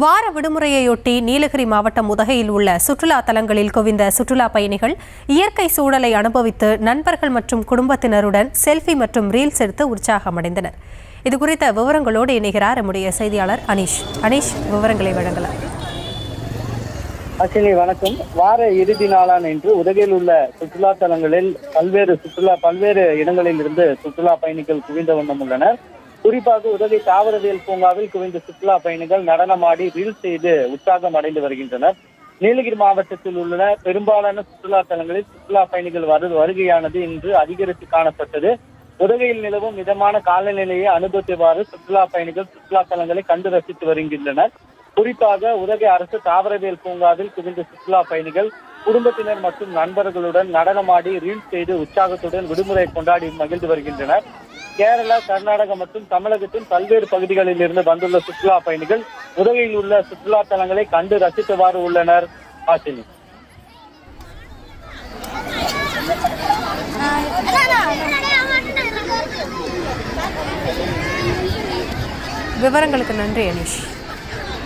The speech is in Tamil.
வார விடுமுறையொட்டி நீலகிரி மாவட்டம் உதகையில் உள்ள சுற்றுலா தலங்களில் குவிந்த சுற்றுலா பயணிகள் இயற்கை சூழலை அனுபவித்து நண்பர்கள் மற்றும் குடும்பத்தினருடன் செல்ஃபி மற்றும் ரீல்ஸ் எடுத்து உற்சாகமடைந்தனர். இதுகுறித்த விவரங்களோடு இணைகிறார் நம்முடைய செய்தியாளர் அனீஷ். விவரங்களை வழங்கலாம். அஸ்வினி வணக்கம். வார இறுதி நாளான இன்று உதகையில் உள்ள சுற்றுலா தலங்களில் பல்வேறு இடங்களில் இருந்து சுற்றுலா பயணிகள் குவிந்த வண்ணம் உள்ளனர். குறிப்பாக உதகை தாவரவியல் பூங்காவில் குவிந்த சுற்றுலா பயணிகள் நடனமாடி ரீல்ஸ் செய்து உற்சாகம் அடைந்து வருகின்றனர். நீலகிரி மாவட்டத்தில் உள்ள பெரும்பாலான சுற்றுலா தலங்களில் சுற்றுலா பயணிகள் வருகையானது இன்று அதிகரித்து காணப்பட்டது. உதகையில் நிலவும் மிதமான காலநிலையை அனுபவித்தவாறு சுற்றுலா பயணிகள் சுற்றுலா தலங்களை கண்டு ரசித்து வருகின்றனர். குறிப்பாக உதகை அரசு தாவரவியல் பூங்காவில் குவிந்த சுற்றுலா பயணிகள் குடும்பத்தினர் மற்றும் நண்பர்களுடன் நடனமாடி ரீல்ஸ் செய்து உற்சாகத்துடன் விடுமுறை கொண்டாடி மகிழ்ந்து வருகின்றனர். கேரளா, கர்நாடகா மற்றும் தமிழகத்தின் பல்வேறு பகுதிகளில் இருந்து வந்துள்ள சுற்றுலா பயணிகள் உதகையில் உள்ள சுற்றுலா தலங்களை கண்டு ரசித்தவாறு உள்ளனர். ஆசினி, விவரங்களுக்கு நன்றி அனீஷ்.